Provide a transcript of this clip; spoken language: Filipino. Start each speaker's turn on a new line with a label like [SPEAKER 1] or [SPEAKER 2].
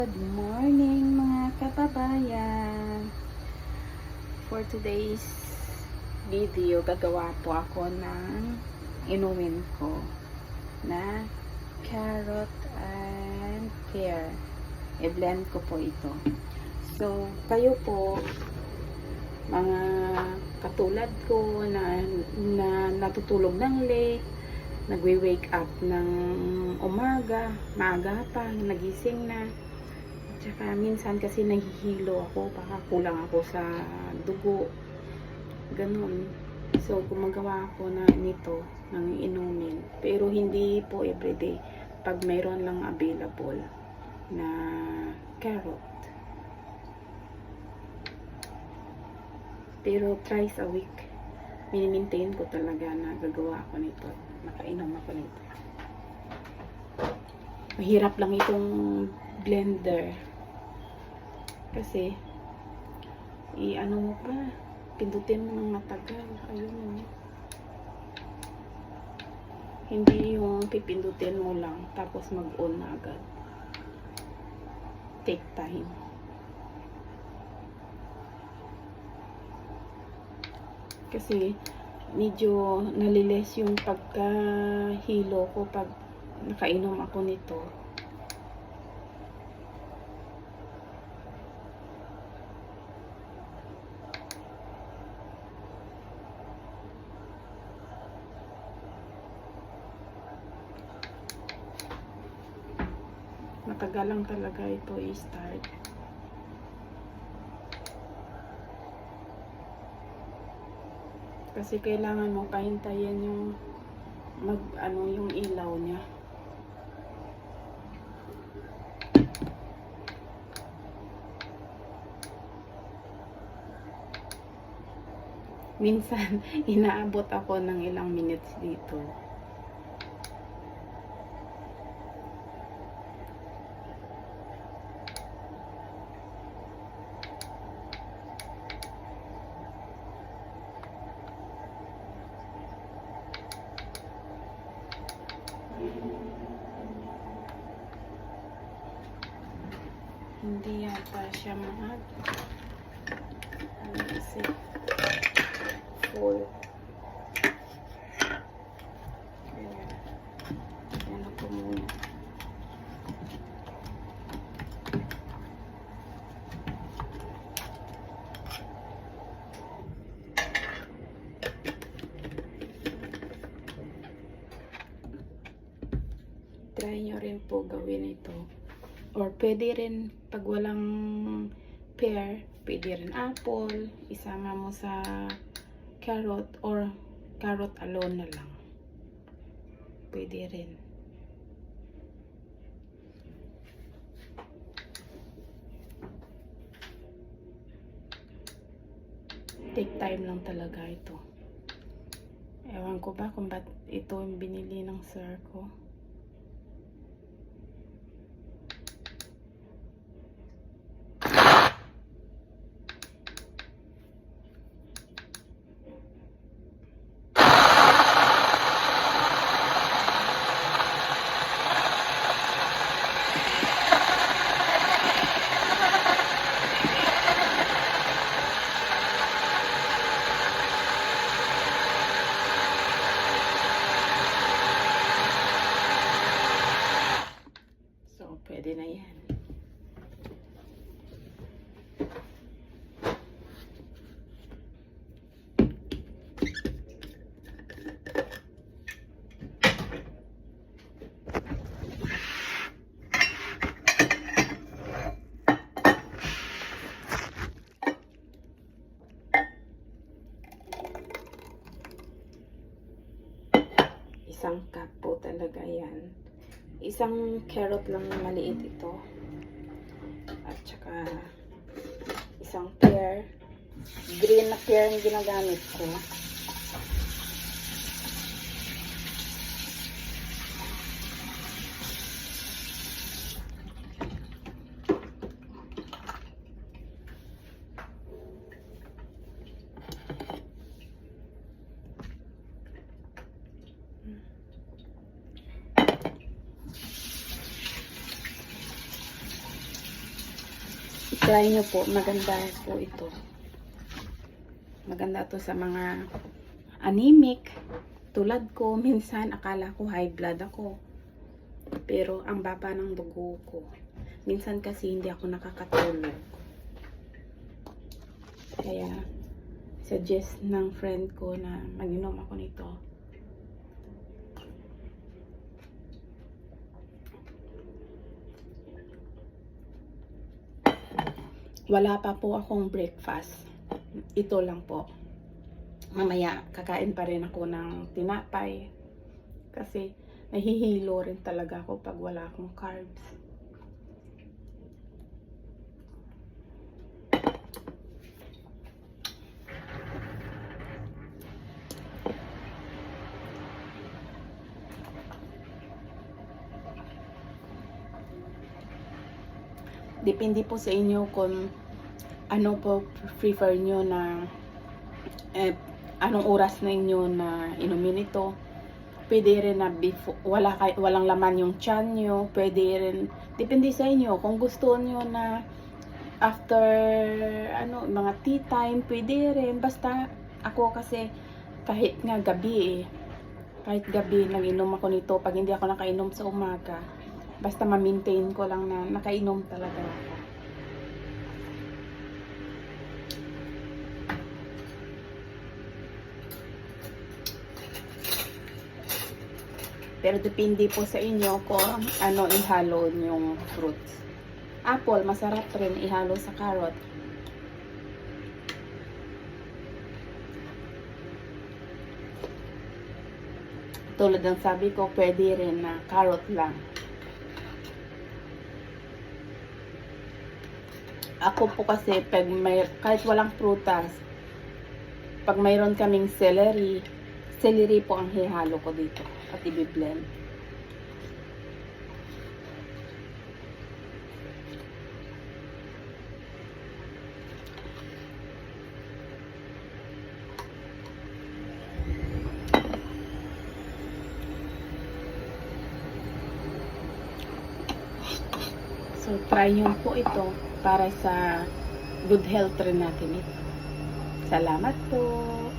[SPEAKER 1] Good morning mga kababayan. For today's video, gagawa po ako ng inumin ko na carrot and pear. I-blend ko po ito. So, kayo po, mga katulad ko na natutulog ng late, nagwe-wake up ng umaga, maaga pa, nagising na. Tsaka minsan kasi nahihilo ako, baka kulang ako sa dugo. Ganun. So, gumagawa ako nito ng inumin. Pero hindi po everyday. Pag mayroon lang available na carrot. Pero thrice a week, mini-maintain ko talaga na gagawa ako nito. Nakainom ako nito. Mahirap lang itong blender. Kasi, i-ano mo pa, pindutin mo ng matagal. Ayun. Hindi yung pipindutin mo lang, tapos mag-on na agad. Take time. Kasi, medyo naliles yung pagkahilo ko pag nakainom ako nito. Matagal lang talaga ito i-start. Kasi kailangan mo pahintayin yung yung ilaw niya. Minsan, inaabot ako ng ilang minutes dito. Hindi yata siya kasi full. Kaya, ano ko muna. Try nyo rin po gawin ito. Or pwede rin, pag walang pear, pwede rin apple, isama mo sa carrot, or carrot alone na lang. Pwede rin. Take time lang talaga ito. Ewan ko ba kung ba't ito yung binili ng sir ko. Pwede na yan. Isang cup po talaga yan. Isang carrot lang na maliit ito. At saka isang pear. Green na pear yung ginagamit ko. try nyo po. Maganda po ito. Maganda to sa mga anemic. Tulad ko, minsan akala ko high blood ako. Pero ang baba ng dugo ko. Minsan kasi hindi ako nakakatulog. Kaya, suggest ng friend ko na mag-inom ako nito. Wala pa po akong breakfast. Ito lang po. Mamaya, kakain pa rin ako ng tinapay. Kasi, nahihilo rin talaga ako pag wala akong carbs. Depende po sa inyo kung ano po prefer nyo na anong oras na inyo na inumin ito. Pwede rin na before, walang laman yung tiyan nyo. Pwede rin, depende sa inyo. Kung gusto nyo na after mga tea time, pwede rin. Basta ako kasi kahit nga gabi kahit gabi nag-inom ako nito. Pag hindi ako nakainom sa umaga, basta ma-maintain ko lang na nakainom talaga ako. Pero depende po sa inyo kung ano ihalo yung fruits. Apple, masarap rin ihalo sa carrot. Tulad ng sabi ko, pwede rin na carrot lang. Ako po kasi, kahit walang prutas, pag mayroon kaming celery po ang hihalo ko dito at i-blend. So, try nyo po ito para sa good health rin natin ito. Salamat po!